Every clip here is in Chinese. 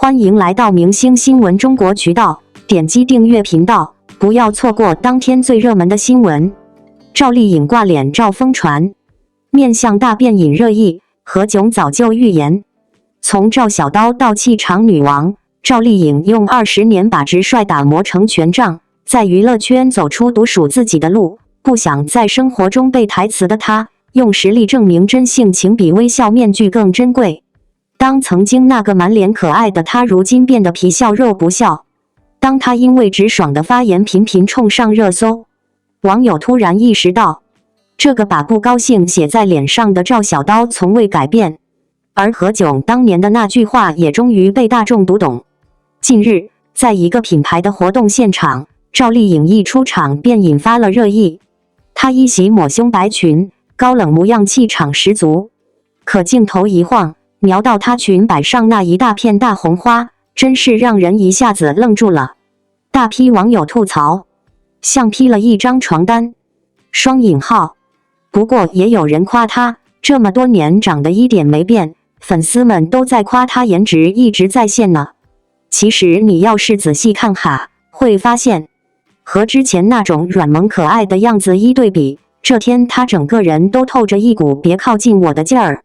欢迎来到明星新闻中国渠道，点击订阅频道，不要错过当天最热门的新闻。赵丽颖挂脸照疯传，面相大变引热议，何炅早就预言。从赵小刀到气场女王，赵丽颖用20年把直率打磨成权杖，在娱乐圈走出独属自己的路。不想在生活中背台词的她，用实力证明真性情比微笑面具更珍贵。当曾经那个满脸可爱的她，如今变得皮笑肉不笑。当她因为直爽的发言频频冲上热搜，网友突然意识到，这个把不高兴写在脸上的赵小刀从未改变，而何炅当年的那句话也终于被大众读懂。近日，在一个品牌的活动现场，赵丽颖一出场便引发了热议。她一袭抹胸白裙，高冷模样气场十足，可镜头一晃，瞄到她裙摆上那一大片大红花，真是让人一下子愣住了。大批网友吐槽，像披了一张床单。双引号。不过也有人夸她，这么多年长得一点没变，粉丝们都在夸她颜值一直在线呢。其实你要是仔细看哈，会发现和之前那种软萌可爱的样子一对比，这天她整个人都透着一股别靠近我的劲儿。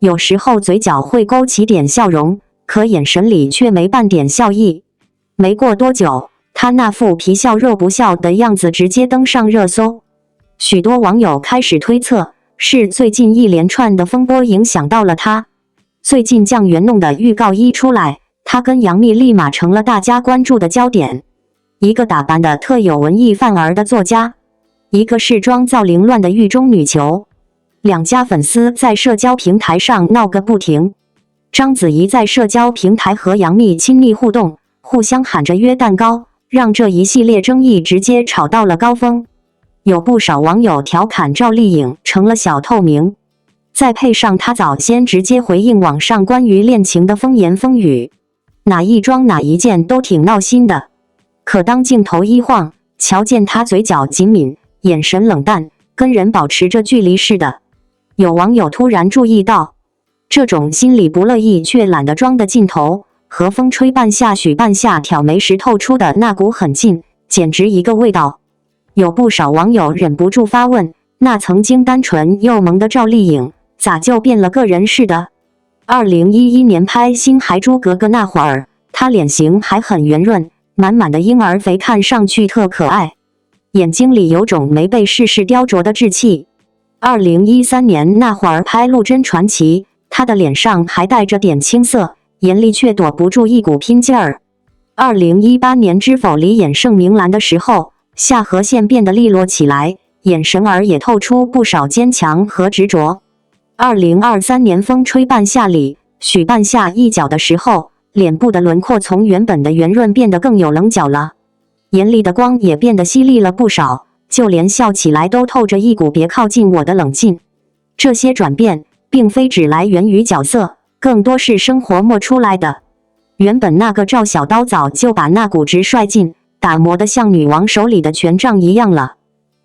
有时候嘴角会勾起点笑容，可眼神里却没半点笑意。没过多久，她那副皮笑肉不笑的样子直接登上热搜。许多网友开始推测，是最近一连串的风波影响到了她。最近酱园弄的预告一出来，她跟杨幂立马成了大家关注的焦点。一个打扮的特有文艺范儿的作家，一个是妆造凌乱的狱中女囚，两家粉丝在社交平台上闹个不停。章子怡在社交平台和杨幂亲密互动，互相喊着约蛋糕，让这一系列争议直接炒到了高峰。有不少网友调侃赵丽颖成了小透明，再配上她早先直接回应网上关于恋情的风言风语，哪一桩哪一件都挺闹心的。可当镜头一晃，瞧见她嘴角紧抿，眼神冷淡，跟人保持着距离似的。有网友突然注意到，这种心里不乐意却懒得装的镜头，和风吹半夏许半夏挑眉时透出的那股狠劲，简直一个味道。有不少网友忍不住发问，那曾经单纯又萌的赵丽颖，咋就变了个人似的？2011年拍《新还珠格格》那会儿，她脸型还很圆润，满满的婴儿肥，看上去特可爱，眼睛里有种没被世事雕琢的稚气。2013年那会儿拍《陆贞传奇》，她的脸上还带着点青涩，眼里却躲不住一股拼劲儿。2018年《知否》里演盛明兰的时候，下颌线变得利落起来，眼神儿也透出不少坚强和执着。2023年《风吹半夏》里许半夏一角的时候，脸部的轮廓从原本的圆润变得更有棱角了，眼里的光也变得犀利了不少，就连笑起来都透着一股别靠近我的冷劲。这些转变并非只来源于角色，更多是生活磨出来的。原本那个赵小刀早就把那股直率劲打磨得像女王手里的权杖一样了。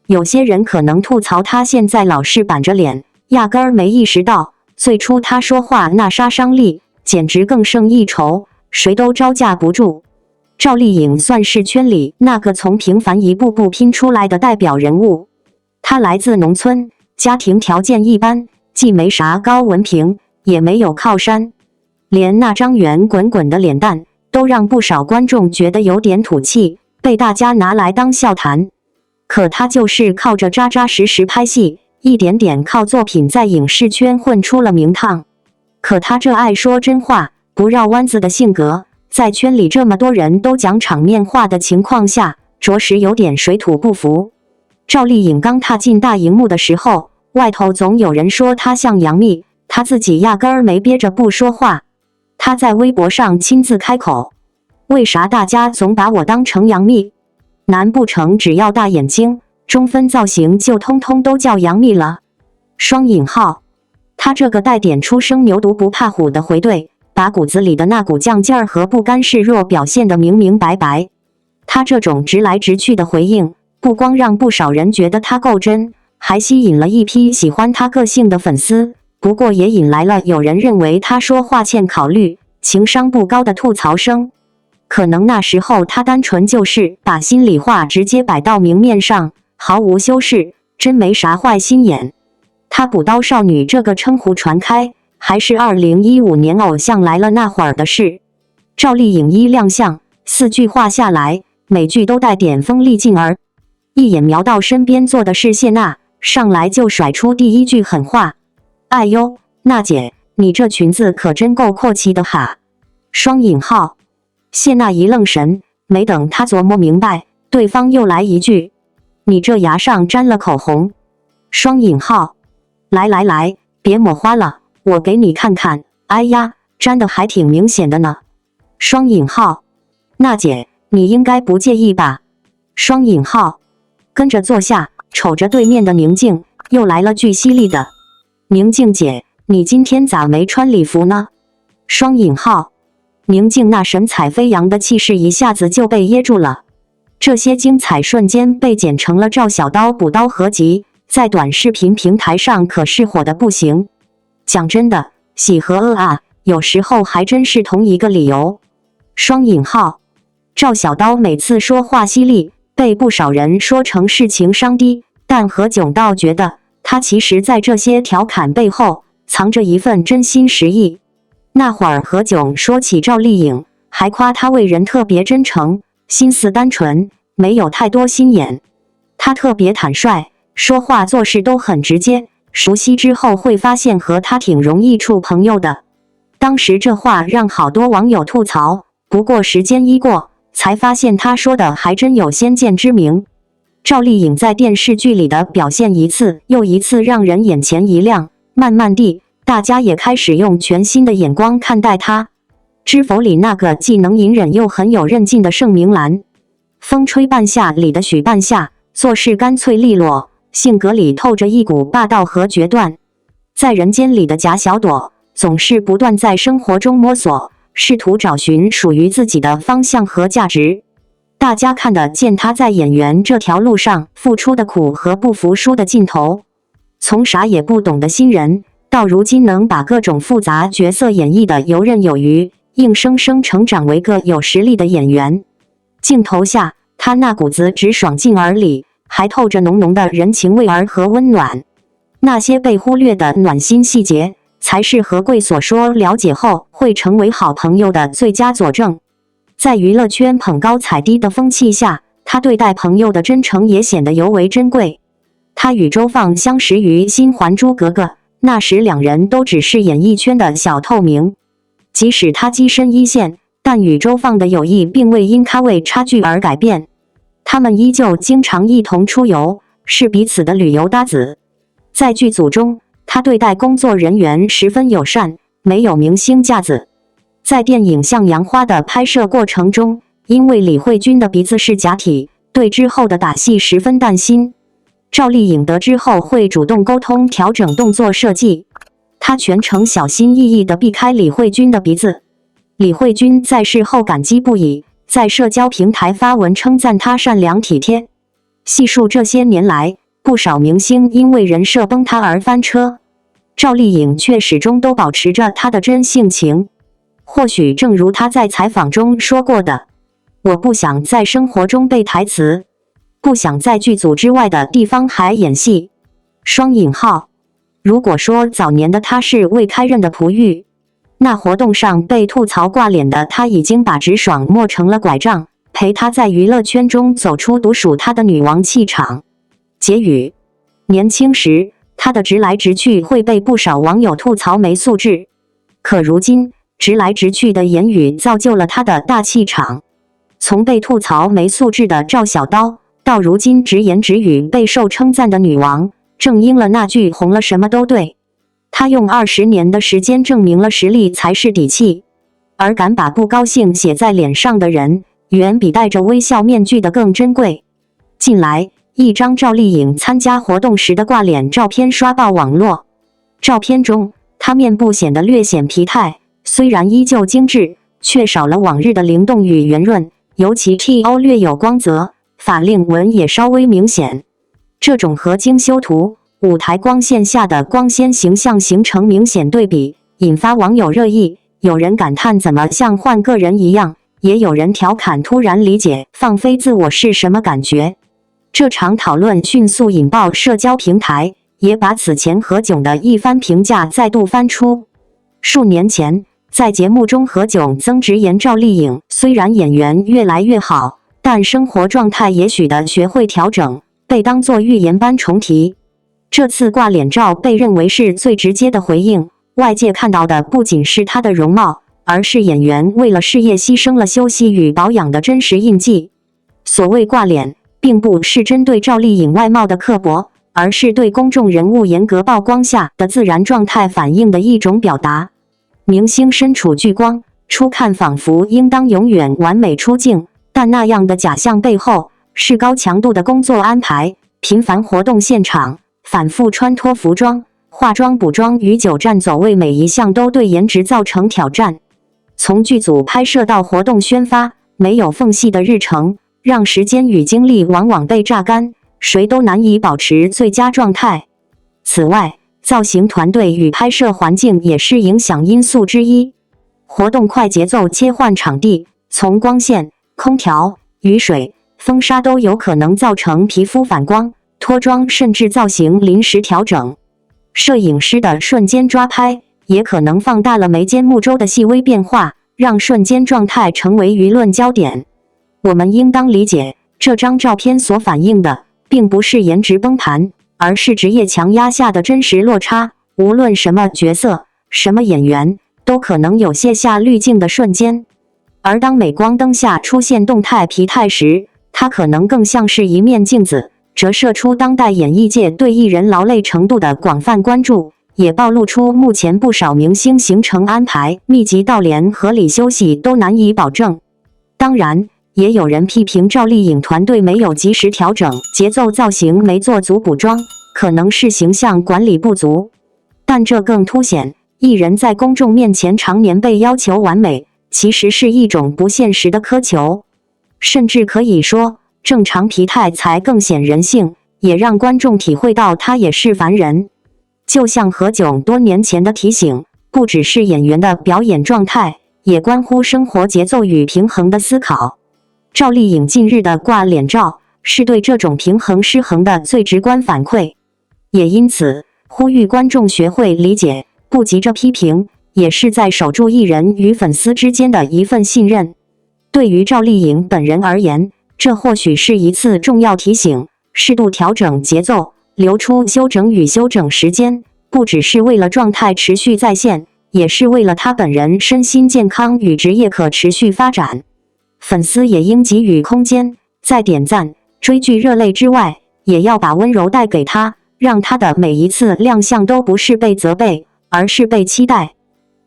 有些人可能吐槽他现在老是板着脸，压根儿没意识到，最初他说话那杀伤力简直更胜一筹，谁都招架不住。赵丽颖算是圈里那个从平凡一步步拼出来的代表人物。她来自农村，家庭条件一般，既没啥高文凭，也没有靠山，连那张圆滚滚的脸蛋都让不少观众觉得有点土气，被大家拿来当笑谈。可她就是靠着扎扎实实拍戏，一点点靠作品在影视圈混出了名堂。可她这爱说真话不绕弯子的性格，在圈里这么多人都讲场面话的情况下，着实有点水土不服。赵丽颖刚踏进大荧幕的时候，外头总有人说她像杨幂，她自己压根儿没憋着不说话。她在微博上亲自开口，为啥大家总把我当成杨幂？难不成只要大眼睛、中分造型就通通都叫杨幂了？双引号。她这个带点初生牛犊不怕虎的回怼，把骨子里的那股犟劲儿和不甘示弱表现得明明白白。她这种直来直去的回应，不光让不少人觉得她够真，还吸引了一批喜欢她个性的粉丝。不过也引来了有人认为她说话欠考虑，情商不高的吐槽声。可能那时候他单纯就是把心里话直接摆到明面上，毫无修饰，真没啥坏心眼。他补刀少女这个称呼传开，还是2015年偶像来了那会儿的事。赵丽颖一亮相，4句话下来，每句都带点锋利劲儿。一眼瞄到身边坐的是谢娜，上来就甩出第一句狠话：“哎呦，娜姐，你这裙子可真够阔气的哈！”双引号。谢娜一愣神，没等她琢磨明白，对方又来一句：“你这牙上沾了口红。”双引号。来来来，别抹花了，我给你看看。哎呀，沾的还挺明显的呢。双引号。娜姐，你应该不介意吧？双引号。跟着坐下，瞅着对面的宁静，又来了句犀利的：“宁静姐，你今天咋没穿礼服呢？”双引号。宁静那神采飞扬的气势一下子就被噎住了。这些精彩瞬间被剪成了赵小刀补刀合集，在短视频平台上可是火的不行。讲真的，喜和恶啊，有时候还真是同一个理由。双引号。赵小刀每次说话犀利，被不少人说成是情商低，但何炅倒觉得他其实在这些调侃背后藏着一份真心实意。那会儿何炅说起赵丽颖，还夸她为人特别真诚，心思单纯，没有太多心眼。她特别坦率，说话做事都很直接，熟悉之后会发现和她挺容易处朋友的。当时这话让好多网友吐槽，不过时间一过，才发现他说的还真有先见之明。赵丽颖在电视剧里的表现一次又一次让人眼前一亮，慢慢地大家也开始用全新的眼光看待她。知否里那个既能隐忍又很有韧劲的盛明兰，风吹半夏里的许半夏，做事干脆利落，性格里透着一股霸道和决断。在人间里的贾小朵，总是不断在生活中摸索，试图找寻属于自己的方向和价值。大家看得见她在演员这条路上付出的苦和不服输的劲头，从啥也不懂的新人到如今能把各种复杂角色演绎得游刃有余，硬生生成长为个有实力的演员。镜头下，他那股子直爽劲儿里还透着浓浓的人情味儿和温暖。那些被忽略的暖心细节，才是何贵所说了解后会成为好朋友的最佳佐证。在娱乐圈捧高踩低的风气下，他对待朋友的真诚也显得尤为珍贵。他与周放相识于新《还珠格格》，那时两人都只是演艺圈的小透明。即使他跻身一线，但与周放的友谊并未因咖位差距而改变。他们依旧经常一同出游，是彼此的旅游搭子。在剧组中，他对待工作人员十分友善，没有明星架子。在电影《向阳花》的拍摄过程中，因为李慧君的鼻子是假体，对之后的打戏十分担心。赵丽颖得知后会主动沟通调整动作设计，她全程小心翼翼地避开李慧君的鼻子。李慧君在事后感激不已，在社交平台发文称赞她善良体贴。细数这些年来，不少明星因为人设崩塌而翻车，赵丽颖却始终都保持着她的真性情。或许正如她在采访中说过的：“我不想在生活中背台词，不想在剧组之外的地方还演戏。”双引号。如果说早年的她是未开刃的璞玉，那活动上被吐槽挂脸的她已经把直爽磨成了拐杖，陪她在娱乐圈中走出独属她的女王气场。结语：年轻时，她的直来直去会被不少网友吐槽没素质，可如今，直来直去的言语造就了她的大气场。从被吐槽没素质的赵小刀，到如今直言直语备受称赞的女王，正应了那句红了什么都对。她用20年的时间证明了实力才是底气，而敢把不高兴写在脸上的人，远比戴着微笑面具的更珍贵。近来，一张赵丽颖参加活动时的挂脸照片刷爆网络。照片中，她面部显得略显疲态，虽然依旧精致，却少了往日的灵动与圆润，尤其 T.O 略有光泽，法令纹也稍微明显。这种和精修图、舞台光线下的光鲜形象形成明显对比，引发网友热议，有人感叹怎么像换个人一样，也有人调侃突然理解放飞自我是什么感觉。这场讨论迅速引爆社交平台，也把此前何炅的一番评价再度翻出。数年前，在节目中何炅曾直言赵丽颖虽然演员越来越好，但生活状态也许得学会调整，被当作预言般重提。这次挂脸照被认为是最直接的回应，外界看到的不仅是她的容貌，而是演员为了事业牺牲了休息与保养的真实印记。所谓挂脸，并不是针对赵丽颖外貌的刻薄，而是对公众人物严格曝光下的自然状态反应的一种表达。明星身处聚光，初看仿佛应当永远完美出镜，但那样的假象背后，是高强度的工作安排，频繁活动现场，反复穿脱服装、化妆、补妆与久站走位，每一项都对颜值造成挑战。从剧组拍摄到活动宣发，没有缝隙的日程，让时间与精力往往被榨干，谁都难以保持最佳状态。此外，造型团队与拍摄环境也是影响因素之一。活动快节奏切换场地，从光线、空调、雨水、风沙都有可能造成皮肤反光、脱妆，甚至造型临时调整。摄影师的瞬间抓拍，也可能放大了眉间目周的细微变化，让瞬间状态成为舆论焦点。我们应当理解，这张照片所反映的，并不是颜值崩盘，而是职业强压下的真实落差。无论什么角色、什么演员，都可能有卸下滤镜的瞬间。而当镁光灯下出现动态疲态时，它可能更像是一面镜子，折射出当代演艺界对艺人劳累程度的广泛关注，也暴露出目前不少明星行程安排密集到连合理休息都难以保证。当然，也有人批评赵丽颖团队没有及时调整节奏，造型没做足补妆，可能是形象管理不足。但这更凸显艺人在公众面前常年被要求完美，其实是一种不现实的苛求。甚至可以说，正常疲态才更显人性，也让观众体会到他也是凡人。就像何炅多年前的提醒，不只是演员的表演状态，也关乎生活节奏与平衡的思考。赵丽颖近日的挂脸照，是对这种平衡失衡的最直观反馈，也因此呼吁观众学会理解，不急着批评，也是在守住艺人与粉丝之间的一份信任。对于赵丽颖本人而言，这或许是一次重要提醒，适度调整节奏，留出休整与休整时间，不只是为了状态持续在线，也是为了她本人身心健康与职业可持续发展。粉丝也应给予空间，在点赞、追剧热泪之外，也要把温柔带给她，让她的每一次亮相都不是被责备，而是被期待。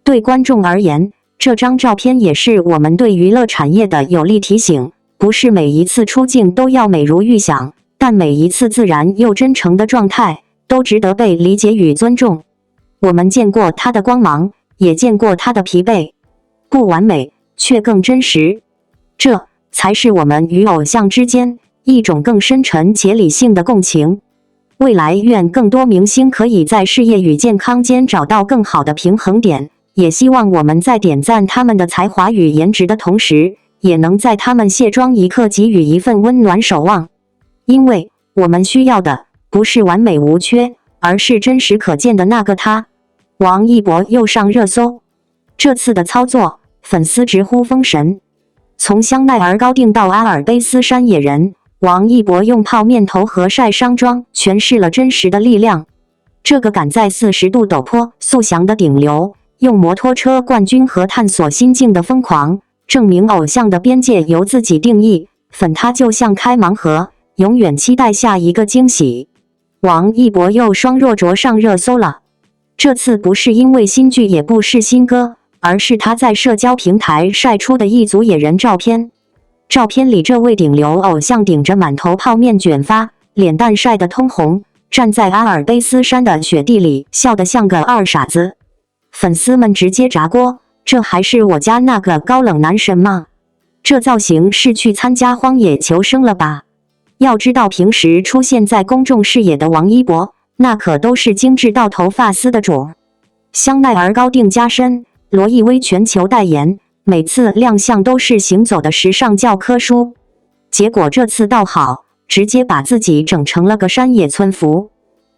对观众而言，这张照片也是我们对娱乐产业的有力提醒，不是每一次出镜都要美如预想，但每一次自然又真诚的状态，都值得被理解与尊重。我们见过她的光芒，也见过她的疲惫，不完美，却更真实。这才是我们与偶像之间一种更深沉且理性的共情。未来愿更多明星可以在事业与健康间找到更好的平衡点，也希望我们在点赞他们的才华与颜值的同时，也能在他们卸妆一刻给予一份温暖守望。因为我们需要的不是完美无缺，而是真实可见的那个他。王一博又上热搜，这次的操作，粉丝直呼封神。从香奈儿高定到阿尔卑斯山野人，王一博用泡面头和晒伤妆诠释了真实的力量。这个赶在40度陡坡速降的顶流，用摩托车冠军和探索心境的疯狂，证明偶像的边界由自己定义。粉他就像开盲盒，永远期待下一个惊喜。王一博又双若着上热搜了，这次不是因为新剧，也不是新歌，而是他在社交平台晒出的一组野人照片。照片里，这位顶流偶像顶着满头泡面卷发，脸蛋晒得通红，站在阿尔卑斯山的雪地里，笑得像个二傻子。粉丝们直接炸锅，这还是我家那个高冷男神吗？这造型是去参加荒野求生了吧？要知道，平时出现在公众视野的王一博，那可都是精致到头发丝的主。香奈儿高定加身，罗意威全球代言，每次亮相都是行走的时尚教科书。结果这次倒好，直接把自己整成了个山野村服。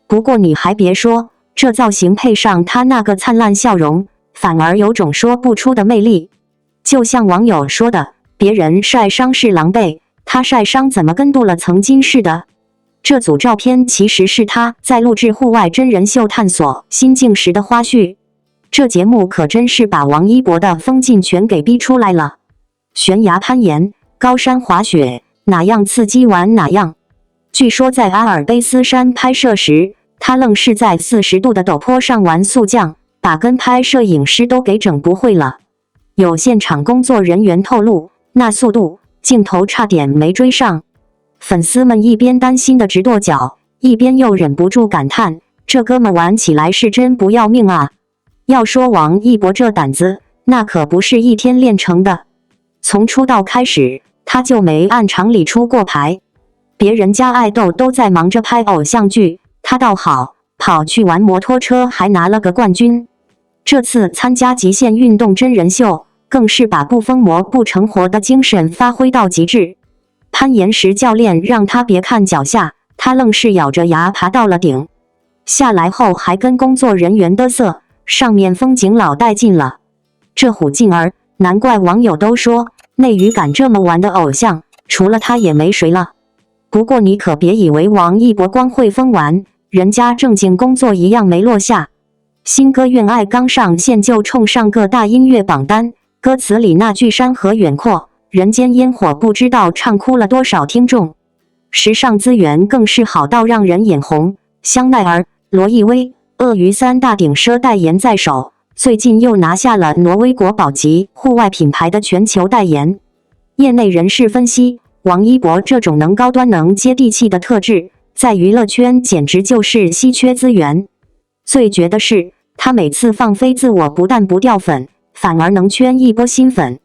不过你还别说，这造型配上他那个灿烂笑容，反而有种说不出的魅力。就像网友说的，别人晒伤是狼狈，他晒伤怎么跟镀了层金似的？这组照片其实是他在录制户外真人秀探索心境时的花絮。这节目可真是把王一博的疯劲全给逼出来了。悬崖攀岩、高山滑雪，哪样刺激玩哪样。据说在阿尔卑斯山拍摄时，他愣是在40度的陡坡上玩速降，把跟拍摄影师都给整不会了。有现场工作人员透露，那速度，镜头差点没追上。粉丝们一边担心的直跺脚，一边又忍不住感叹，这哥们玩起来是真不要命啊。要说王一博这胆子，那可不是一天练成的。从出道开始，他就没按常理出过牌。别人家爱豆都在忙着拍偶像剧，他倒好，跑去玩摩托车还拿了个冠军。这次参加极限运动真人秀，更是把不疯魔不成活的精神发挥到极致。攀岩时教练让他别看脚下，他愣是咬着牙爬到了顶。下来后还跟工作人员嘚瑟，上面风景老带劲了。这虎劲儿，难怪网友都说内娱敢这么玩的偶像，除了他也没谁了。不过你可别以为王一博光会疯玩，人家正经工作一样没落下。新歌《愿爱》刚上线就冲上各大音乐榜单，歌词里那句山河远阔，人间烟火不知道唱哭了多少听众。时尚资源更是好到让人眼红，香奈儿、罗意威、鳄鱼3大顶奢代言在手，最近又拿下了挪威国宝级户外品牌的全球代言。业内人士分析，王一博这种能高端能接地气的特质，在娱乐圈简直就是稀缺资源。最绝的是，他每次放飞自我不但不掉粉，反而能圈一波新粉。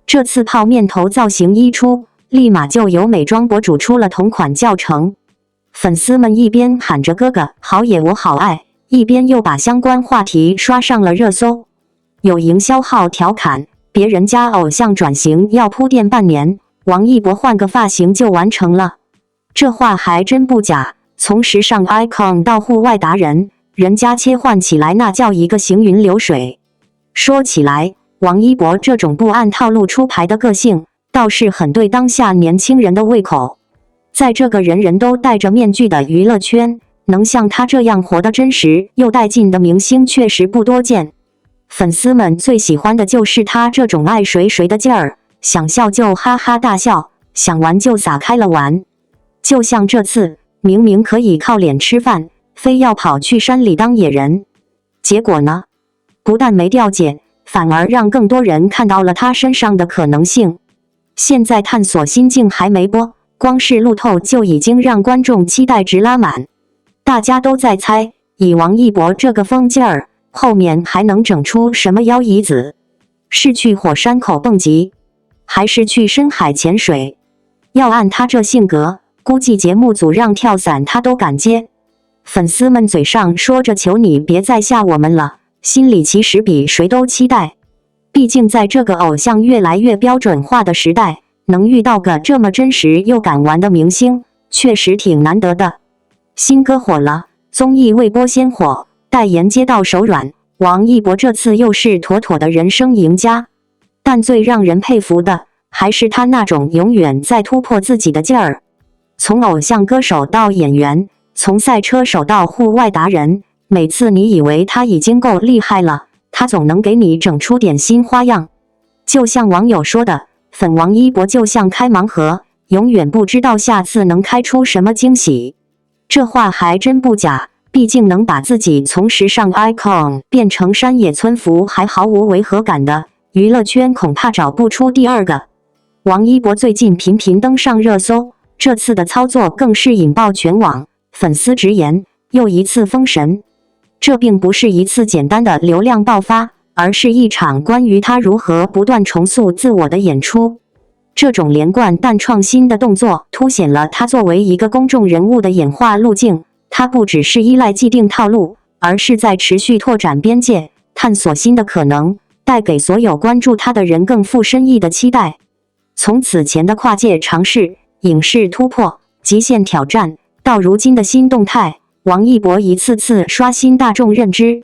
这次泡面头造型一出，立马就有美妆博主出了同款教程。粉丝们一边喊着哥哥好野我好爱，一边又把相关话题刷上了热搜。有营销号调侃，别人家偶像转型要铺垫半年，王一博换个发型就完成了。这话还真不假，从时尚 icon 到户外达人，人家切换起来那叫一个行云流水。说起来，王一博这种不按套路出牌的个性，倒是很对当下年轻人的胃口。在这个人人都戴着面具的娱乐圈，能像他这样活得真实又带劲的明星确实不多见。粉丝们最喜欢的就是他这种爱谁谁的劲儿，想笑就哈哈大笑，想玩就撒开了玩。就像这次，明明可以靠脸吃饭，非要跑去山里当野人。结果呢？不但没掉解，反而让更多人看到了他身上的可能性。现在探索心境还没播，光是路透就已经让观众期待值拉满。大家都在猜，以王一博这个疯劲儿，后面还能整出什么妖姨子？是去火山口蹦极，还是去深海潜水？要按他这性格，估计节目组让跳伞他都敢接。粉丝们嘴上说着求你别再吓我们了，心里其实比谁都期待。毕竟在这个偶像越来越标准化的时代，能遇到个这么真实又敢玩的明星，确实挺难得的。新歌火了，综艺未播先火，代言接到手软，王一博这次又是妥妥的人生赢家。但最让人佩服的，还是他那种永远在突破自己的劲儿。从偶像歌手到演员，从赛车手到户外达人，每次你以为他已经够厉害了，他总能给你整出点新花样。就像网友说的，粉王一博就像开盲盒，永远不知道下次能开出什么惊喜。这话还真不假，毕竟能把自己从时尚 icon 变成山野村服还毫无违和感的，娱乐圈恐怕找不出第二个。王一博最近频频登上热搜，这次的操作更是引爆全网，粉丝直言又一次封神。这并不是一次简单的流量爆发，而是一场关于他如何不断重塑自我的演出。这种连贯但创新的动作，凸显了他作为一个公众人物的演化路径。他不只是依赖既定套路，而是在持续拓展边界，探索新的可能。带给所有关注他的人更富深意的期待。从此前的跨界尝试、影视突破、极限挑战，到如今的新动态，王一博一次次刷新大众认知。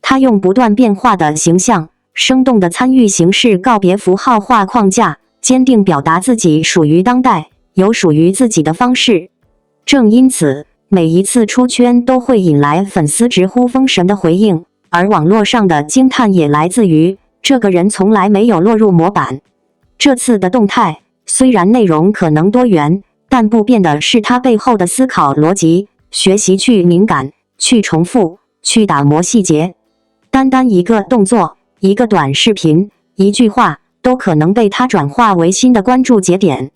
他用不断变化的形象、生动的参与形式告别符号化框架，坚定表达自己属于当代，有属于自己的方式。正因此，每一次出圈都会引来粉丝直呼封神的回应，而网络上的惊叹也来自于这个人从来没有落入模板。这次的动态虽然内容可能多元，但不变的是他背后的思考逻辑，学习去敏感、去重复、去打磨细节。单单一个动作、一个短视频、一句话，都可能被他转化为新的关注节点。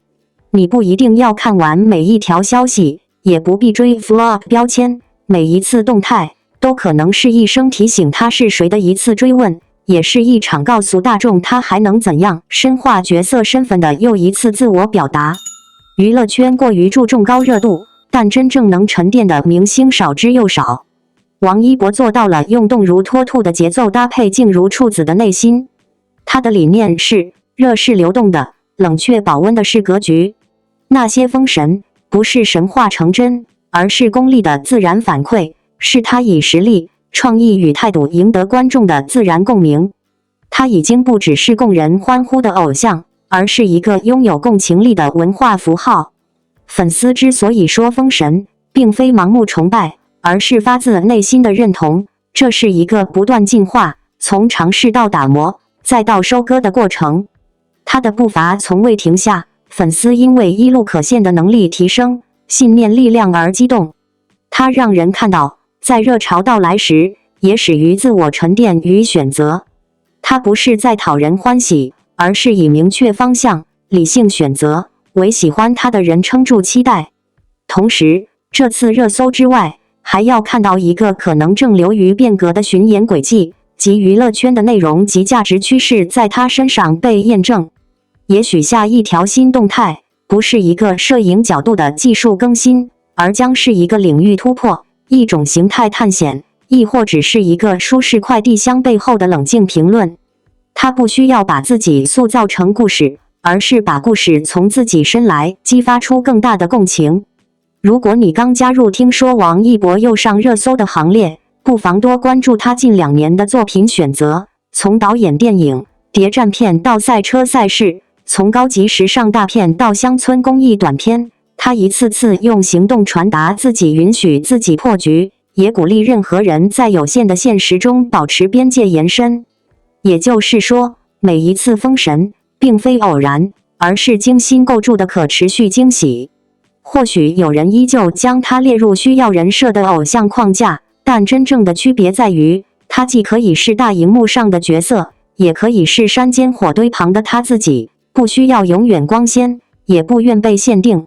你不一定要看完每一条消息，也不必追 vlog 标签，每一次动态都可能是一声提醒他是谁的一次追问，也是一场告诉大众他还能怎样深化角色身份的又一次自我表达。娱乐圈过于注重高热度，但真正能沉淀的明星少之又少。王一博做到了用动如脱兔的节奏搭配静如处子的内心。他的理念是热是流动的，冷却保温的是格局。那些封神不是神话成真，而是功力的自然反馈，是他以实力、创意与态度赢得观众的自然共鸣。他已经不只是供人欢呼的偶像，而是一个拥有共情力的文化符号。粉丝之所以说封神，并非盲目崇拜，而是发自内心的认同。这是一个不断进化，从尝试到打磨，再到收割的过程。他的步伐从未停下，粉丝因为一路可见的能力提升、信念力量而激动。他让人看到，在热潮到来时，也始于自我沉淀与选择。他不是在讨人欢喜，而是以明确方向、理性选择，为喜欢他的人撑住期待。同时，这次热搜之外，还要看到一个可能正流于变革的巡演轨迹，即娱乐圈的内容及价值趋势在他身上被验证。也许下一条新动态不是一个摄影角度的技术更新，而将是一个领域突破、一种形态探险，亦或只是一个舒适快递箱背后的冷静评论。他不需要把自己塑造成故事，而是把故事从自己身来，激发出更大的共情。如果你刚加入听说王一博又上热搜的行列，不妨多关注他近2年的作品选择，从导演电影、谍战片到赛车赛事，从高级时尚大片到乡村公益短片，他一次次用行动传达自己允许自己破局，也鼓励任何人在有限的现实中保持边界延伸。也就是说，每一次封神并非偶然，而是精心构筑的可持续惊喜。或许有人依旧将他列入需要人设的偶像框架，但真正的区别在于，他既可以是大荧幕上的角色，也可以是山间火堆旁的他自己，不需要永远光鲜，也不愿被限定。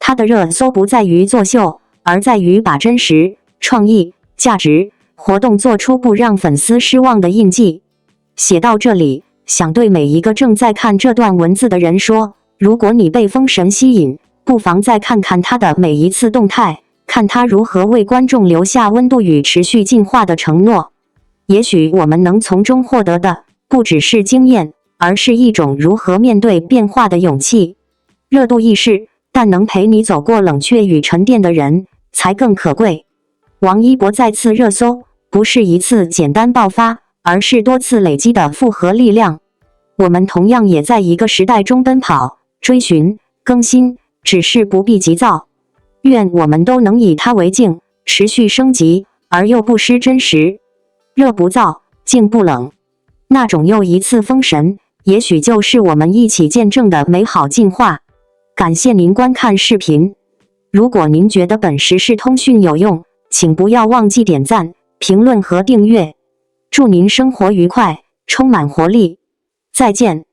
他的热搜不在于作秀，而在于把真实、创意、价值、活动做出不让粉丝失望的印记。写到这里，想对每一个正在看这段文字的人说，如果你被封神吸引，不妨再看看他的每一次动态，看他如何为观众留下温度与持续进化的承诺。也许我们能从中获得的，不只是经验，而是一种如何面对变化的勇气。热度易逝，但能陪你走过冷却与沉淀的人，才更可贵。王一博再次热搜，不是一次简单爆发，而是多次累积的复合力量。我们同样也在一个时代中奔跑、追寻、更新，只是不必急躁。愿我们都能以它为镜，持续升级，而又不失真实。热不燥，静不冷，那种又一次封神，也许就是我们一起见证的美好进化。感谢您观看视频。如果您觉得本时事通讯有用，请不要忘记点赞、评论和订阅。祝您生活愉快，充满活力。再见。